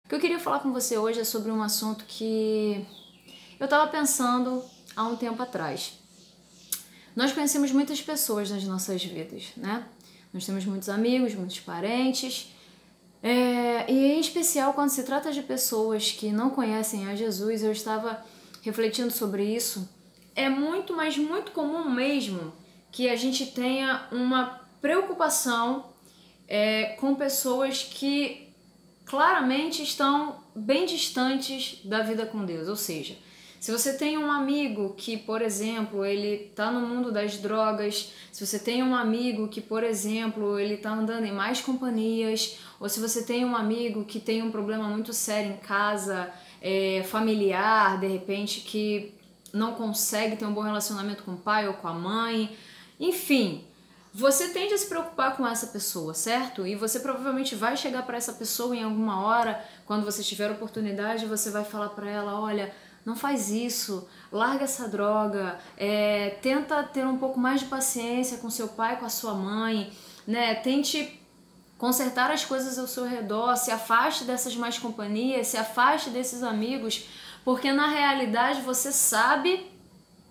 O que eu queria falar com você hoje é sobre um assunto que eu estava pensando há um tempo atrás. Nós conhecemos muitas pessoas nas nossas vidas, né? Nós temos muitos amigos, muitos parentes, e em especial quando se trata de pessoas que não conhecem a Jesus, eu estava refletindo sobre isso. É muito, mas muito comum mesmo que a gente tenha uma preocupação com pessoas que claramente estão bem distantes da vida com Deus. Ou seja, se você tem um amigo que, por exemplo, ele está no mundo das drogas, se você tem um amigo que, por exemplo, ele está andando em más companhias, ou se você tem um amigo que tem um problema muito sério em casa, familiar, de repente, que não consegue ter um bom relacionamento com o pai ou com a mãe, enfim, você tende a se preocupar com essa pessoa, certo? E você provavelmente vai chegar para essa pessoa em alguma hora, quando você tiver oportunidade, você vai falar para ela, olha, não faz isso, larga essa droga, tenta ter um pouco mais de paciência com seu pai, com a sua mãe, né? Tente consertar as coisas ao seu redor, se afaste dessas más companhias, se afaste desses amigos, porque na realidade você sabe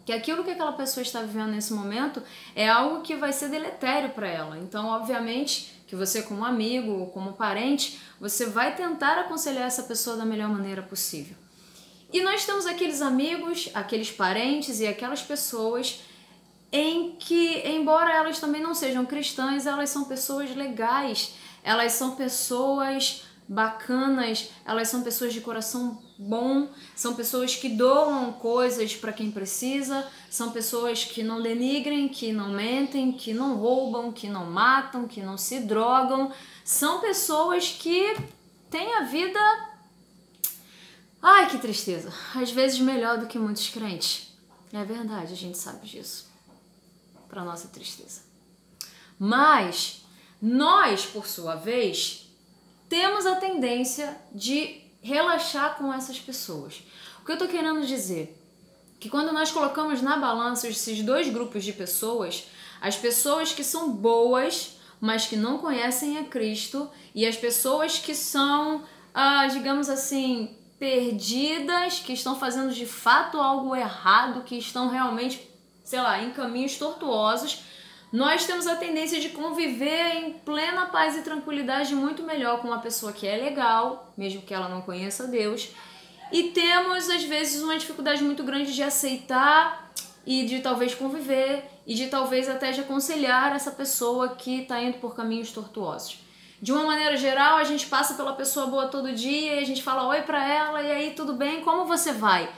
que aquilo que aquela pessoa está vivendo nesse momento é algo que vai ser deletério para ela. Então, obviamente, que você como amigo ou como parente, você vai tentar aconselhar essa pessoa da melhor maneira possível. E nós temos aqueles amigos, aqueles parentes e aquelas pessoas em que, embora elas também não sejam cristãs, elas são pessoas legais, elas são pessoas bacanas, elas são pessoas de coração bom, são pessoas que doam coisas para quem precisa, são pessoas que não denigrem, que não mentem, que não roubam, que não matam, que não se drogam, são pessoas que têm a vida, ai que tristeza, às vezes melhor do que muitos crentes. É verdade, a gente sabe disso, para nossa tristeza. Mas nós, por sua vez, temos a tendência de relaxar com essas pessoas. O que eu tô querendo dizer? Que quando nós colocamos na balança esses dois grupos de pessoas, as pessoas que são boas, mas que não conhecem a Cristo, e as pessoas que são, digamos assim, perdidas, que estão fazendo de fato algo errado, que estão realmente, sei lá, em caminhos tortuosos, nós temos a tendência de conviver em plena paz e tranquilidade muito melhor com uma pessoa que é legal, mesmo que ela não conheça Deus, e temos às vezes uma dificuldade muito grande de aceitar e de talvez conviver e de talvez até de aconselhar essa pessoa que está indo por caminhos tortuosos. De uma maneira geral, a gente passa pela pessoa boa todo dia e a gente fala oi pra ela, e aí, tudo bem? Como você vai?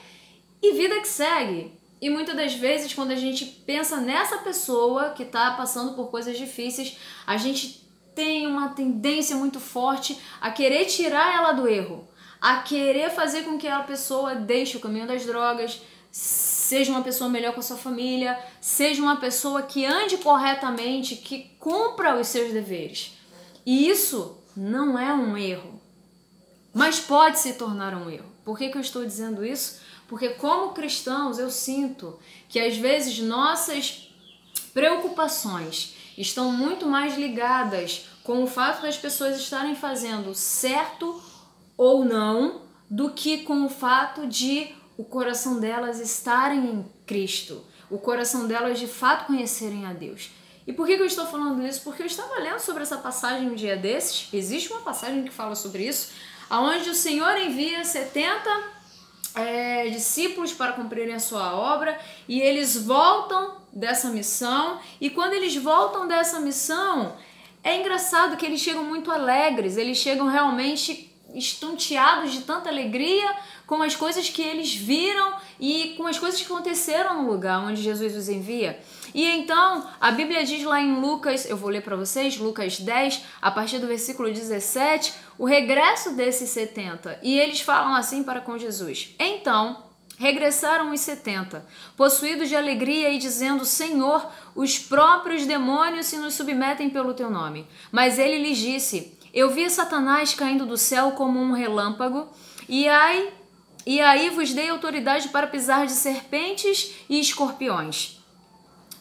E vida que segue. E muitas das vezes, quando a gente pensa nessa pessoa que está passando por coisas difíceis, a gente tem uma tendência muito forte a querer tirar ela do erro, a querer fazer com que a pessoa deixe o caminho das drogas, seja uma pessoa melhor com a sua família, seja uma pessoa que ande corretamente, que cumpra os seus deveres. E isso não é um erro, mas pode se tornar um erro. Por que eu estou dizendo isso? Porque como cristãos eu sinto que às vezes nossas preocupações estão muito mais ligadas com o fato das pessoas estarem fazendo certo ou não do que com o fato de o coração delas estarem em Cristo, o coração delas de fato conhecerem a Deus. E por que eu estou falando isso? Porque eu estava lendo sobre essa passagem um dia desses, existe uma passagem que fala sobre isso, onde o Senhor envia 70 discípulos para cumprirem a sua obra, e eles voltam dessa missão, e quando eles voltam dessa missão, é engraçado que eles chegam muito alegres, eles chegam realmente estonteados de tanta alegria com as coisas que eles viram e com as coisas que aconteceram no lugar onde Jesus os envia. E então, a Bíblia diz lá em Lucas, eu vou ler para vocês, Lucas 10, a partir do versículo 17, o regresso desses 70. E eles falam assim para com Jesus: então, regressaram os 70, possuídos de alegria e dizendo: Senhor, os próprios demônios se nos submetem pelo teu nome. Mas ele lhes disse: eu vi Satanás caindo do céu como um relâmpago, e aí vos dei autoridade para pisar de serpentes e escorpiões,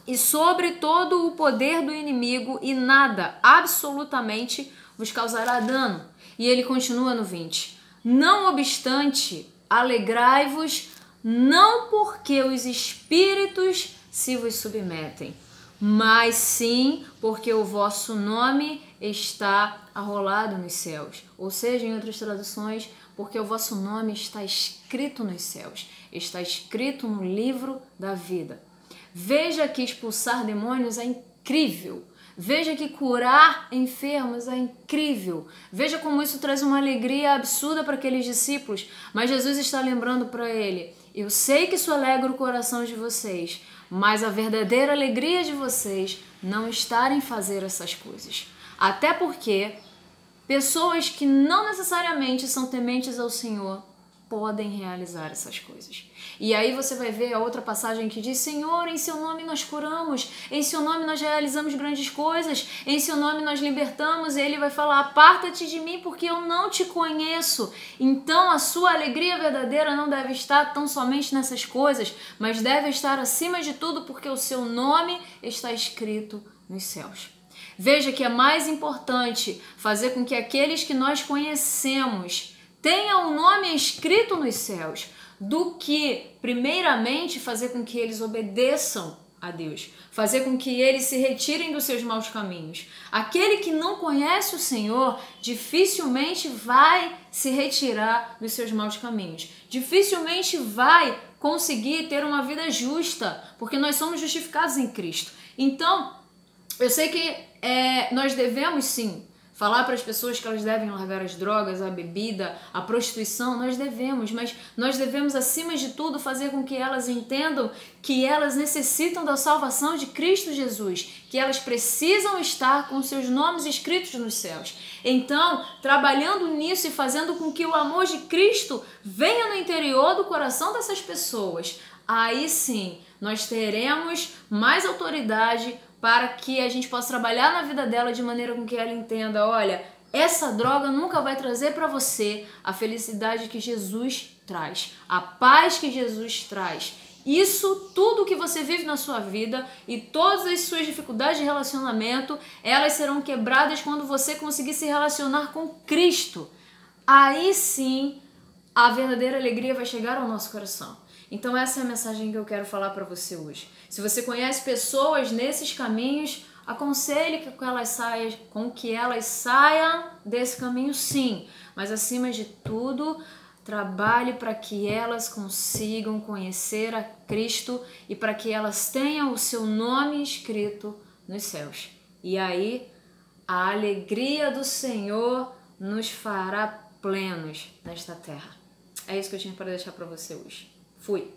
e sobre todo o poder do inimigo, e nada, absolutamente, vos causará dano. E ele continua no 20. Não obstante, alegrai-vos, não porque os espíritos se vos submetem, mas sim porque o vosso nome está arrolado nos céus. Ou seja, em outras traduções, porque o vosso nome está escrito nos céus, está escrito no livro da vida. Veja que expulsar demônios é incrível. Veja que curar enfermos é incrível. Veja como isso traz uma alegria absurda para aqueles discípulos. Mas Jesus está lembrando para ele: eu sei que isso alegra o coração de vocês, mas a verdadeira alegria de vocês não está em fazer essas coisas. Até porque pessoas que não necessariamente são tementes ao Senhor podem realizar essas coisas. E aí você vai ver a outra passagem que diz: Senhor, em seu nome nós curamos, em seu nome nós realizamos grandes coisas, em seu nome nós libertamos. E ele vai falar: aparta-te de mim porque eu não te conheço. Então a sua alegria verdadeira não deve estar tão somente nessas coisas, mas deve estar acima de tudo porque o seu nome está escrito nos céus. Veja que é mais importante fazer com que aqueles que nós conhecemos tenham um nome escrito nos céus do que, primeiramente, fazer com que eles obedeçam a Deus, fazer com que eles se retirem dos seus maus caminhos. Aquele que não conhece o Senhor dificilmente vai se retirar dos seus maus caminhos, dificilmente vai conseguir ter uma vida justa, porque nós somos justificados em Cristo. Então, eu sei que nós devemos sim falar para as pessoas que elas devem largar as drogas, a bebida, a prostituição, nós devemos, mas nós devemos, acima de tudo, fazer com que elas entendam que elas necessitam da salvação de Cristo Jesus, que elas precisam estar com seus nomes escritos nos céus. Então, trabalhando nisso e fazendo com que o amor de Cristo venha no interior do coração dessas pessoas, aí sim, nós teremos mais autoridade para que a gente possa trabalhar na vida dela de maneira com que ela entenda: olha, essa droga nunca vai trazer para você a felicidade que Jesus traz, a paz que Jesus traz. Isso, tudo que você vive na sua vida e todas as suas dificuldades de relacionamento, elas serão quebradas quando você conseguir se relacionar com Cristo. Aí sim, a verdadeira alegria vai chegar ao nosso coração. Então essa é a mensagem que eu quero falar para você hoje. Se você conhece pessoas nesses caminhos, aconselhe com que elas saiam desse caminho, sim. Mas acima de tudo, trabalhe para que elas consigam conhecer a Cristo e para que elas tenham o seu nome escrito nos céus. E aí, a alegria do Senhor nos fará plenos nesta terra. É isso que eu tinha para deixar para você hoje. Fui!